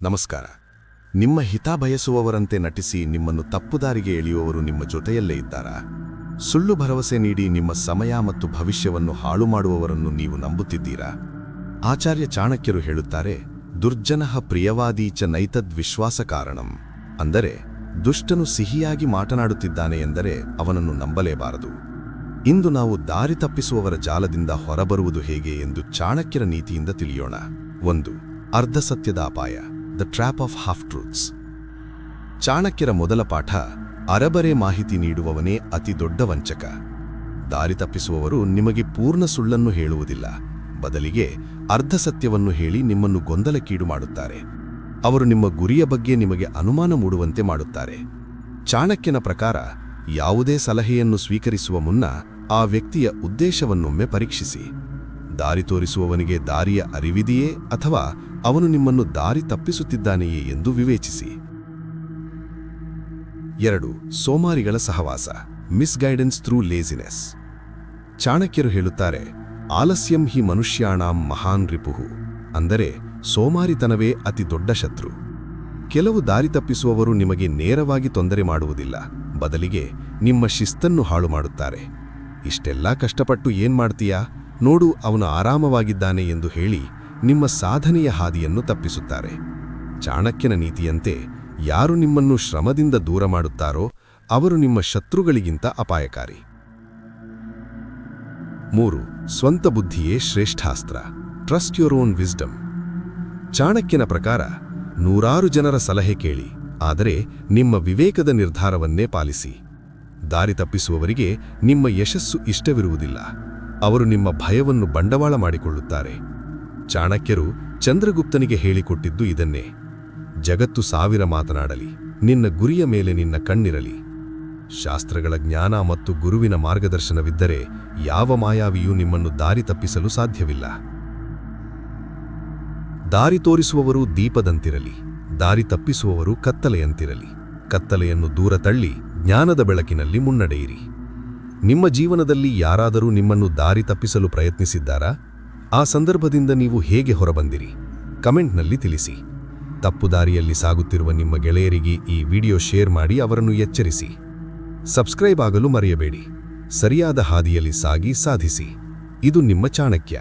ನಮಸ್ಕಾರ. ನಿಮ್ಮ ಹಿತ ಬಯಸುವವರಂತೆ ನಟಿಸಿ ನಿಮ್ಮನ್ನು ತಪ್ಪುದಾರಿಗೆ ಎಳೆಯುವವರು ನಿಮ್ಮ ಜೊತೆಯಲ್ಲೇ ಇದ್ದಾರಾ? ಸುಳ್ಳು ಭರವಸೆ ನೀಡಿ ನಿಮ್ಮ ಸಮಯ ಮತ್ತು ಭವಿಷ್ಯವನ್ನು ಹಾಳು ಮಾಡುವವರನ್ನು ನೀವು ನಂಬುತ್ತಿದ್ದೀರಾ? ಆಚಾರ್ಯ ಚಾಣಕ್ಯರು ಹೇಳುತ್ತಾರೆ, ದುರ್ಜನಃ ಪ್ರಿಯವಾದೀ ಚ ನೈತದ್ ವಿಶ್ವಾಸ ಕಾರಣಂ. ಅಂದರೆ ದುಷ್ಟನು ಸಿಹಿಯಾಗಿ ಮಾತನಾಡುತ್ತಿದ್ದಾನೆ ಎಂದರೆ ಅವನನ್ನು ನಂಬಲೇಬಾರದು. ಇಂದು ನಾವು ದಾರಿ ತಪ್ಪಿಸುವವರ ಜಾಲದಿಂದ ಹೊರಬರುವುದು ಹೇಗೆ ಎಂದು ಚಾಣಕ್ಯರ ನೀತಿಯಿಂದ ತಿಳಿಯೋಣ. 1. ಅರ್ಧ ಸತ್ಯದ ಅಪಾಯ, the trap of half truths. ಚಾಣಕ್ಯರ ಮೊದಲ ಪಾಠ, ಅರಬರೆ ಮಾಹಿತಿ ನೀಡುವವನೇ ಅತಿ ದೊಡ್ಡ ವಂಚಕ. ದಾರಿ ತಪ್ಪಿಸುವವರು ನಿಮಗೆ ಪೂರ್ಣ ಸುಳ್ಳನ್ನು ಹೇಳುವುದಿಲ್ಲ, ಬದಲಿಗೆ ಅರ್ಧ ಸತ್ಯವನ್ನು ಹೇಳಿ ನಿಮ್ಮನ್ನು ಗೊಂದಲಕ್ಕೀಡು ಮಾಡುತ್ತಾರೆ. ಅವರು ನಿಮ್ಮ ಗುರಿಯ ಬಗ್ಗೆ ನಿಮಗೆ ಅನುಮಾನ ಮೂಡುವಂತೆ ಮಾಡುತ್ತಾರೆ. ಚಾಣಕ್ಯನ ಪ್ರಕಾರ ಯಾವುದೇ ಸಲಹೆಯನ್ನು ಸ್ವೀಕರಿಸುವ ಮುನ್ನ ಆ ವ್ಯಕ್ತಿಯ ಉದ್ದೇಶವನ್ನೊಮ್ಮೆ ಪರೀಕ್ಷಿಸಿ. ದಾರಿ ತೋರಿಸುವವನಿಗೆ ದಾರಿಯ ಅರಿವಿದೆಯೇ ಅಥವಾ ಅವನು ನಿಮ್ಮನ್ನು ದಾರಿ ತಪ್ಪಿಸುತ್ತಿದ್ದಾನೆಯೇ ಎಂದು ವಿವೇಚಿಸಿ. 2. ಸೋಮಾರಿಗಳ ಸಹವಾಸ, ಮಿಸ್ಗೈಡೆನ್ಸ್ ಥ್ರೂ ಲೇಜಿನೆಸ್. ಚಾಣಕ್ಯರು ಹೇಳುತ್ತಾರೆ, ಆಲಸ್ಯಂ ಹಿ ಮನುಷ್ಯಾಣಾಂ ಮಹಾನ್ ರಿಪುಹು. ಅಂದರೆ ಸೋಮಾರಿತನವೇ ಅತಿ ದೊಡ್ಡ ಶತ್ರು. ಕೆಲವು ದಾರಿ ತಪ್ಪಿಸುವವರು ನಿಮಗೆ ನೇರವಾಗಿ ತೊಂದರೆ ಮಾಡುವುದಿಲ್ಲ, ಬದಲಿಗೆ ನಿಮ್ಮ ಶಿಸ್ತನ್ನು ಹಾಳು ಮಾಡುತ್ತಾರೆ. ಇಷ್ಟೆಲ್ಲ ಕಷ್ಟಪಟ್ಟು ಏನ್ ಮಾಡ್ತೀಯಾ, ನೋಡು ಅವನು ಆರಾಮವಾಗಿದ್ದಾನೆ ಎಂದು ಹೇಳಿ ನಿಮ್ಮ ಸಾಧನೆಯ ಹಾದಿಯನ್ನು ತಪ್ಪಿಸುತ್ತಾರೆ. ಚಾಣಕ್ಯನ ನೀತಿಯಂತೆ ಯಾರು ನಿಮ್ಮನ್ನು ಶ್ರಮದಿಂದ ದೂರ ಮಾಡುತ್ತಾರೋ ಅವರು ನಿಮ್ಮ ಶತ್ರುಗಳಿಗಿಂತ ಅಪಾಯಕಾರಿ. 3. ಸ್ವಂತ ಬುದ್ಧಿಯೇ ಶ್ರೇಷ್ಠಾಸ್ತ್ರ, ಟ್ರಸ್ಟ್ ಯುವರ್ ಓನ್ ವಿಸ್ಡಮ್. ಚಾಣಕ್ಯನ ಪ್ರಕಾರ ನೂರಾರು ಜನರ ಸಲಹೆ ಕೇಳಿ, ಆದರೆ ನಿಮ್ಮ ವಿವೇಕದ ನಿರ್ಧಾರವನ್ನೇ ಪಾಲಿಸಿ. ದಾರಿ ತಪ್ಪಿಸುವವರಿಗೆ ನಿಮ್ಮ ಯಶಸ್ಸು ಇಷ್ಟವಿರುವುದಿಲ್ಲ, ಅವರು ನಿಮ್ಮ ಭಯವನ್ನು ಬಂಡವಾಳ ಮಾಡಿಕೊಳ್ಳುತ್ತಾರೆ. ಚಾಣಕ್ಯರು ಚಂದ್ರಗುಪ್ತನಿಗೆ ಹೇಳಿಕೊಟ್ಟಿದ್ದು ಇದನ್ನೇ, ಜಗತ್ತು 1000 ಮಾತನಾಡಲಿ, ನಿನ್ನ ಗುರಿಯ ಮೇಲೆ ನಿನ್ನ ಕಣ್ಣಿರಲಿ. ಶಾಸ್ತ್ರಗಳ ಜ್ಞಾನ ಮತ್ತು ಗುರುವಿನ ಮಾರ್ಗದರ್ಶನವಿದ್ದರೆ ಯಾವ ಮಾಯಾವಿಯೂ ನಿಮ್ಮನ್ನು ದಾರಿ ತಪ್ಪಿಸಲು ಸಾಧ್ಯವಿಲ್ಲ. ದಾರಿ ತೋರಿಸುವವರು ದೀಪದಂತಿರಲಿ, ದಾರಿ ತಪ್ಪಿಸುವವರು ಕತ್ತಲೆಯಂತಿರಲಿ. ಕತ್ತಲೆಯನ್ನು ದೂರ ತಳ್ಳಿ ಜ್ಞಾನದ ಬೆಳಕಿನಲ್ಲಿ ಮುನ್ನಡೆಯಿರಿ. ನಿಮ್ಮ ಜೀವನದಲ್ಲಿ ಯಾರಾದರೂ ನಿಮ್ಮನ್ನು ದಾರಿ ತಪ್ಪಿಸಲು ಪ್ರಯತ್ನಿಸಿದ್ದಾರಾ? ಆ ಸಂದರ್ಭದಿಂದ ನೀವು ಹೇಗೆ ಹೊರಬಂದಿರಿ? ಕಮೆಂಟ್ನಲ್ಲಿ ತಿಳಿಸಿ. ತಪ್ಪು ದಾರಿಯಲ್ಲಿ ಸಾಗುತ್ತಿರುವ ನಿಮ್ಮ ಗೆಳೆಯರಿಗೆ ಈ ವಿಡಿಯೋ ಶೇರ್ ಮಾಡಿ ಅವರನ್ನು ಎಚ್ಚರಿಸಿ. ಸಬ್ಸ್ಕ್ರೈಬ್ ಆಗಲು ಮರೆಯಬೇಡಿ. ಸರಿಯಾದ ಹಾದಿಯಲ್ಲಿ ಸಾಗಿ ಸಾಧಿಸಿ. ಇದು ನಿಮ್ಮ ಚಾಣಕ್ಯ.